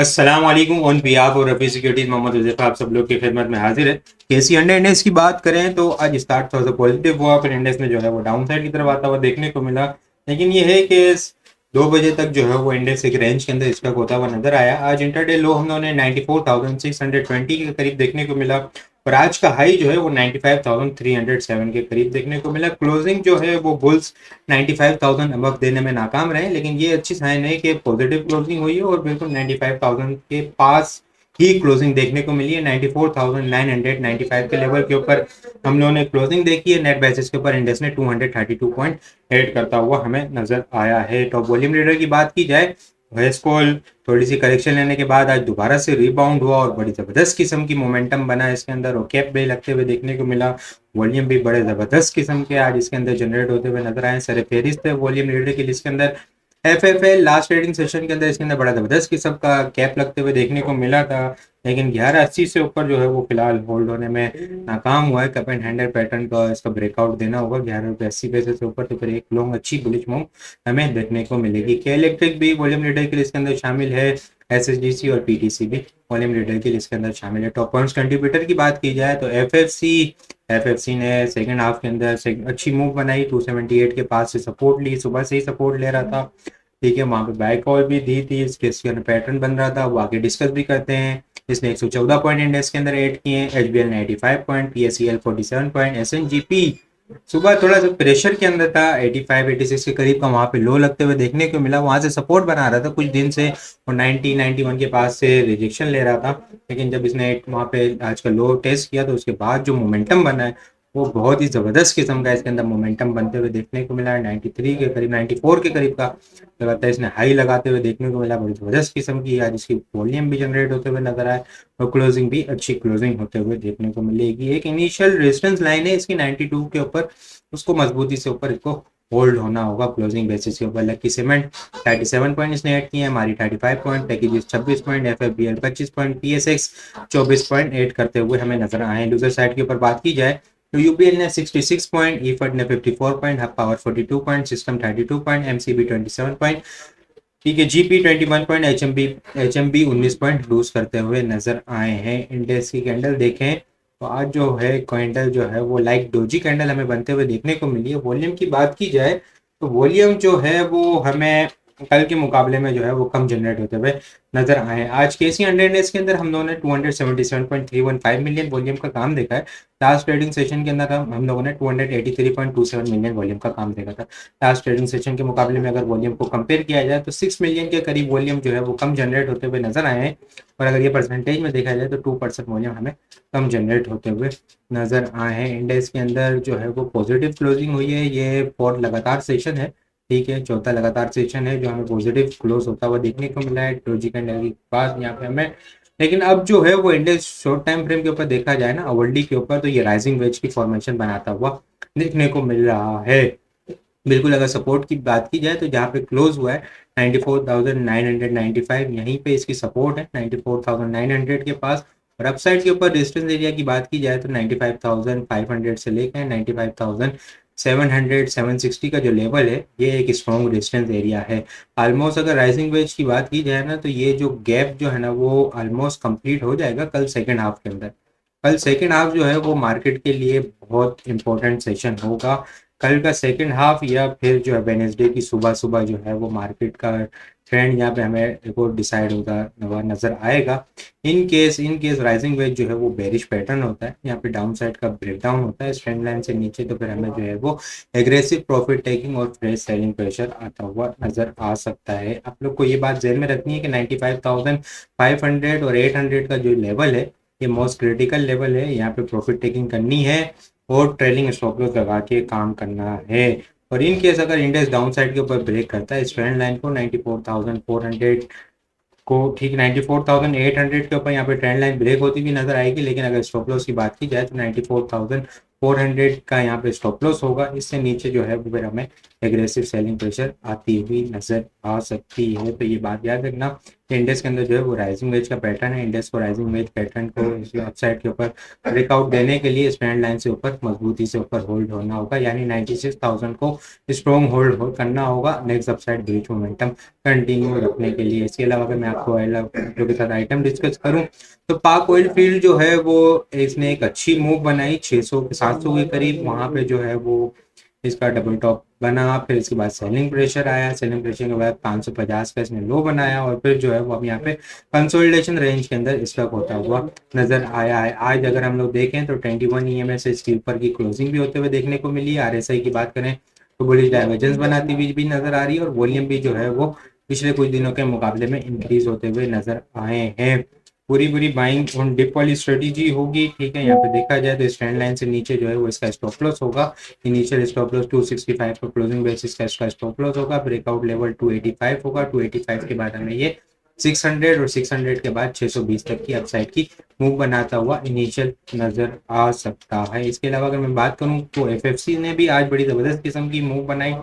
अस्सलाम वालेकुम on behalf और रफी सिक्योरिटीज मोहम्मद हुज़ैफा आप सब लोग की खिदमत में हाजिर है। केसी अंडर इंडेक्स की बात करें तो आज स्टार्ट थोड़ा सा पॉजिटिव हुआ, फिर इंडेक्स में जो है वो डाउन साइड की तरफ आता हुआ देखने को मिला। लेकिन ये है कि 2 बजे तक जो है वो इंडेक्स एक रेंज के अंदर स्टक होता हुआ नजर आया। आज इंटरडे लो हम लोगों ने 94,620 के करीब देखने को मिला और आज का हाई जो है वो 95,307 के करीब देखने को मिला। क्लोजिंग जो है वो बुल्स 95,000 अबव देने में नाकाम रहे, लेकिन ये अच्छी साइन है कि पॉजिटिव क्लोजिंग हुई है और बिल्कुल 95,000 के पास ही क्लोजिंग देखने को मिली है। 94,995 के लेवल के ऊपर हम लोगों ने क्लोजिंग देखी है। नेट बेसिस के ऊपर इंडेक्स ने 232 पॉइंट एड करता हुआ हमें नजर आया है। टॉप वॉल्यूम लीडर की बात की जाए, वेस्कोल थोड़ी सी करेक्शन लेने के बाद आज दोबारा से रिबाउंड हुआ और बड़ी जबरदस्त किस्म की मोमेंटम बना इसके अंदर और कैप भी लगते हुए देखने को मिला। वॉल्यूम भी बड़े जबरदस्त किस्म के आज इसके अंदर जनरेट होते हुए नजर आए। सर फेरिस्त है वॉल्यूम लीडर की लिस्ट के अंदर। एफएफएल लास्ट ट्रेडिंग सेशन के अंदर इसके अंदर बड़ा जबरदस्त किस्म का कैप लगते हुए देखने को मिला था, लेकिन 1180 से ऊपर जो है वो फिलहाल होल्ड होने में नाकाम हुआ है। कप एंड हैंडल पैटर्न का इसका ब्रेकआउट देना होगा 11 रुपये 80 पैसे से ऊपर, तो फिर एक लॉन्ग अच्छी बुलिश मूव हमें देखने को मिलेगी। के इलेक्ट्रिक भी वॉल्यूम लीडर की लिस्ट के अंदर शामिल है। एसएसडीसी और पीटीसी भी वॉल्यूम लीडर की लिस्ट के अंदर शामिल है। टॉप पॉइंट्स कंट्रीब्यूटर की बात की जाए तो एफएफसी ने सेकंड हाफ के अंदर अच्छी मूव बनाई, 278 के पास से सपोर्ट ली, सुबह से ही सपोर्ट ले रहा था। ठीक है, वहां पे बाय कॉल भी दी थी, इसके पैटर्न बन रहा था, वो आगे डिस्कस भी करते हैं। इसने 114 पॉइंट इंडेक्स के अंदर ऐड किए हैं। एचबीएल ने 85 पॉइंट, पीएसईएल 47 पॉइंट, एसएनजीपी सुबह थोड़ा सा प्रेशर के अंदर था, 85-86 के करीब का वहां पे लो लगते हुए देखने को मिला। वहां से सपोर्ट बना रहा था कुछ दिन से और 90-91 के पास से रिजेक्शन ले रहा था, लेकिन जब इसने वहां पे आज का लो टेस्ट किया तो उसके बाद जो मोमेंटम बना है वो बहुत ही जबरदस्त किस्म का इसके अंदर मोमेंटम बनते हुए देखने को मिला है। 93 के करीब, 94 के करीब का लगातार इसने हाई लगाते हुए देखने को मिला। बड़ी जबरदस्त किस्म की आज इसकी वॉल्यूम भी जनरेट होते हुए नजर आए और क्लोजिंग भी अच्छी क्लोजिंग होते हुए देखने को मिलेगी। एक इनिशियल रेजिस्टेंस लाइन है इसकी 92 के ऊपर, उसको मजबूती से ऊपर इसको होल्ड होना होगा क्लोजिंग बेसिस के ऊपर। लकी सीमेंट 37 पॉइंट इसने ऐड किए हैं, हमारी 35 point, packages 26 point, FFBL 25 point, PSX 24 point add करते हुए हमें नजर आए। लूजर साइड के ऊपर बात की जाए तो यूपीएल ने 66 पॉइंट, ईफर्ट ने 54 point, hub power 42 point, system 32 point, MCB 27 point, ठीक है, GP 21 point, HMB 19 point lose करते हुए नजर आए हैं। इंडेक्स की कैंडल देखें तो आज जो है कैंडल जो है वो लाइक डोजी कैंडल हमें बनते हुए देखने को मिली है। वॉल्यूम की बात की जाए तो वॉल्यूम जो है वो हमें कल के मुकाबले में जो है वो कम जनरेट होते हुए नजर आए। आज केसी अंडर इंडेक्स के अंदर हम लोगों ने 277.315 मिलियन वॉल्यूम का काम देखा है। लास्ट ट्रेडिंग सेशन के अंदर हम लोगों ने 283.27 मिलियन वॉल्यूम का काम देखा था। लास्ट ट्रेडिंग सेशन के मुकाबले में अगर वॉल्यूम को कंपेयर किया जाए तो 6 मिलियन के करीब वॉल्यूम जो है वो कम जनरेट होते हुए नजर आए हैं, और अगर ये परसेंटेज में देखा जाए तो 2% वॉल्यूम हमें कम जनरेट होते हुए नजर आए हैं। इंडेक्स के अंदर जो है वो पॉजिटिव क्लोजिंग हुई है, ये फोर्थ लगातार सेशन है, ठीक है, चौथा लगातार सेशन है जो हमें पॉजिटिव क्लोज होता हुआ देखने को मिला है डोजी कैंडल के बाद यहाँ पे हमें। लेकिन अब जो है वो इंडेक्स शॉर्ट टाइम फ्रेम के ऊपर देखा जाए ना, अवर्ली के ऊपर, तो ये राइजिंग वेज की फॉर्मेशन बनाता हुआ देखने को मिल रहा है। बिल्कुल अगर सपोर्ट की बात की जाए तो जहाँ पे क्लोज हुआ है 94,995, यहीं पे इसकी सपोर्ट है 94,900 के पास। और अपसाइड के ऊपर रेजिस्टेंस एरिया की बात की जाए तो 95,500 से लेकर 95,700 760 का जो लेवल है ये एक स्ट्रॉन्ग रेजिस्टेंस एरिया है। ऑलमोस्ट अगर राइजिंग वेज की बात की जाए ना तो ये जो गैप जो है ना वो ऑलमोस्ट कंप्लीट हो जाएगा कल सेकेंड हाफ के अंदर। कल सेकेंड हाफ जो है वो मार्केट के लिए बहुत इंपॉर्टेंट सेशन होगा। कल का सेकेंड हाफ या फिर जो है वेनेसडे की सुबह सुबह जो है वो मार्केट का ट्रेंड यहाँ पे हमें रिपोर्ट डिसाइड होता हुआ नजर आएगा। इन केस राइजिंग वेज जो है वो बेरिश पैटर्न होता है, यहाँ पे डाउन साइड का ब्रेकडाउन होता है ट्रेंड लाइन से नीचे, तो फिर हमें जो है वो एग्रेसिव प्रॉफिट टेकिंग और फ्रेश सेलिंग प्रेशर आता हुआ नजर आ सकता है। आप लोग को ये बात जहन में रखनी है कि 95,500 और 800 का जो लेवल है ये मोस्ट क्रिटिकल लेवल है, यहाँ पे प्रॉफिट टेकिंग करनी है और ट्रेलिंग स्टॉप लॉस लगा के काम करना है। और इन केस अगर इंडेक्स डाउन साइड के ऊपर ब्रेक करता है इस ट्रेंड लाइन को 94,400 को, ठीक 94,800 के ऊपर यहाँ पे ट्रेंड लाइन ब्रेक होती भी नजर आएगी, लेकिन अगर स्टॉप लॉस की बात की जाए तो 94,400 400 का यहाँ पे स्टॉप लॉस होगा। इससे नीचे जो है वो फिर हमें एग्रेसिव सेलिंग प्रेशर आती हुई नजर आ सकती है। तो ये बात याद रखना, इंडेक्स के अंदर जो है वो राइजिंग वेज का पैटर्न है। इंडेक्स को राइजिंग वेज पैटर्न को अपसाइड के ऊपर ब्रेकआउट देने के लिए स्टैंड लाइन से ऊपर मजबूती से ऊपर होल्ड होना होगा, यानी 96,000 को स्ट्रॉन्ग होल्ड करना होगा next upside breach momentum continue रखने के लिए। इसके अलावा अगर मैं आपको ऑयल के साथ आइटम डिस्कस करूं तो पाक ऑयल फील्ड जो है वो इसने एक अच्छी मूव बनाई 600 700 के करीब, वहां पे जो है वो इसका डबल टॉप बना। फिर इसके बाद सेलिंग प्रेशर आया, सेलिंग प्रेशर के बाद 550 का इसने लो बनाया और फिर जो है वो अब यहाँ पे कंसोलिडेशन रेंज के अंदर स्टक होता हुआ नजर आया है। आज अगर हम लोग देखें तो 21 EMA से इसके ऊपर की क्लोजिंग भी होते हुए देखने को मिली है। RSI की बात करें तो बुलिश डाइवर्जेंस बनाती हुई भी नजर आ रही है और वॉल्यूम भी जो है वो पिछले कुछ दिनों के मुकाबले में इंक्रीज होते हुए नजर आए हैं। पूरी पूरी बाइंग ऑन डिप वाली स्ट्रेटेजी होगी, ठीक है। यहाँ पे देखा जाए तो स्टैंड लाइन से नीचे जो है वो इसका स्टॉप लॉस होगा। इनिशियल स्टॉप लॉस 265 पर क्लोजिंग बेसिस का इसका स्टॉप लॉस होगा। ब्रेकआउट लेवल 285 होगा। 285 के बाद हमें ये 600 और 600 के बाद 620 तक की अपसाइड की मूव बनाता हुआ इनिशियल नजर आ सकता है। इसके अलावा अगर मैं बात करूं तो FFC ने भी आज बड़ी जबरदस्त किस्म की मूव बनाई।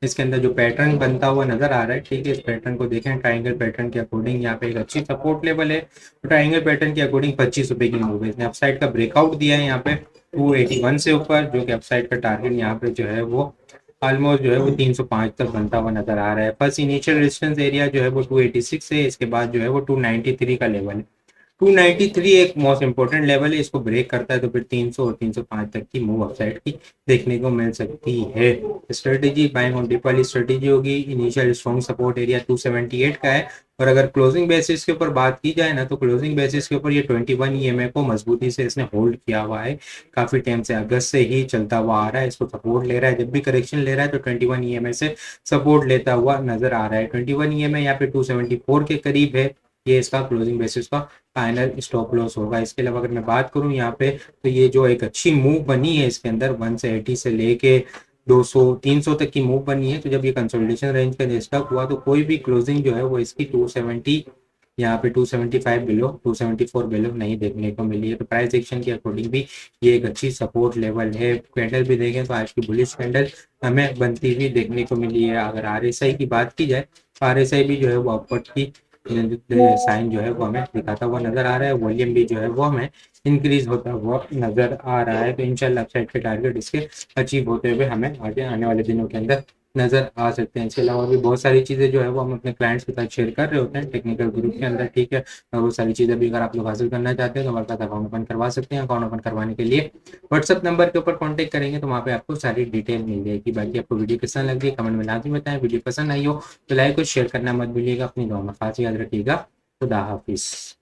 इसके अंदर जो पैटर्न बनता हुआ नजर आ रहा है, ठीक है, इस पैटर्न को देखें ट्राइंगल पैटर्न के अकॉर्डिंग यहाँ पे एक अच्छी सपोर्ट लेवल है। तो ट्राइंगल पैटर्न के अकॉर्डिंग 25 रुपए की मूव है। इसने अपसाइड का ब्रेकआउट दिया है यहाँ पे 281 से ऊपर, जो कि अपसाइड का टारगेट यहाँ पे जो है वो ऑलमोस्ट जो है वो 305 तक बनता हुआ नजर आ रहा है। फर्स्ट इनिशियल रेजिस्टेंस एरिया जो है वो 286 है, इसके बाद जो है वो 293 का लेवल है। 293 एक मोस्ट इंपॉर्टेंट लेवल है, इसको ब्रेक करता है तो फिर 300 और 305 तक की मूव अपसाइड की देखने को मिल सकती है। स्ट्रेटेजी बाइंग ऑन डिप वाली स्ट्रेटेजी होगी। इनिशियल स्ट्रॉन्ग सपोर्ट एरिया 278 का है और अगर क्लोजिंग बेसिस के ऊपर बात की जाए ना तो क्लोजिंग बेसिस के ऊपर ये 21 EMA को मजबूती से इसने होल्ड किया हुआ है। काफी टाइम से अगस्त से ही चलता हुआ आ रहा है, इसको सपोर्ट ले रहा है। जब भी करेक्शन ले रहा है तो 21 EMA से सपोर्ट लेता हुआ नजर आ रहा है। 21 EMA यहाँ पे 274 के करीब है, ये इसका क्लोजिंग बेसिस का फाइनल स्टॉप लॉस होगा। इसके अलावा अगर मैं बात करूं यहाँ पे तो ये जो एक अच्छी मूव बनी है इसके अंदर 180 से लेके 200 300 तक की मूव बनी है। तो जब ये कंसोलिडेशन रेंज का स्टॉक हुआ तो कोई भी क्लोजिंग जो है वो इसकी 270 यहाँ पे 275 बिलो 274 बिलो नहीं देखने को मिली है। तो प्राइस एक्शन के अकॉर्डिंग भी ये एक अच्छी सपोर्ट लेवल है। कैंडल भी देखें तो आज की बुलिश कैंडल हमें बनती हुई देखने को मिली है। अगर RSI की बात की जाए तो RSI भी जो है वो अपवर्ड की साइन जो है वो हमें दिखाता हुआ नजर आ रहा है। वॉल्यूम भी जो है वो हमें इंक्रीज होता हुआ नजर आ रहा है। तो इंशाल्लाह अपसाइड के टारगेट इसके अचीव होते हुए हमें आगे आने वाले दिनों के अंदर नजर आ सकते हैं। इसके अलावा भी बहुत सारी चीजें जो है वो हम अपने क्लाइंट्स के साथ शेयर कर रहे होते हैं टेक्निकल ग्रुप के अंदर, ठीक है। और वो सारी चीजें भी अगर आप लोग हासिल करना चाहते हैं तो हमारे साथ अकाउंट ओपन करवा सकते हैं। अकाउंट ओपन करवाने के लिए व्हाट्सअप नंबर के ऊपर कॉन्टेक्ट करेंगे तो वहाँ पे आपको सारी डिटेल मिल जाएगी। बाकी आपको वीडियो कैसा लगी कमेंट में लाजमी बताएं। वीडियो पसंद आई हो तो लाइक और शेयर करना मत भूलिएगा। अपनी दुआ में खास याद रखिएगा। खुदा हाफिज।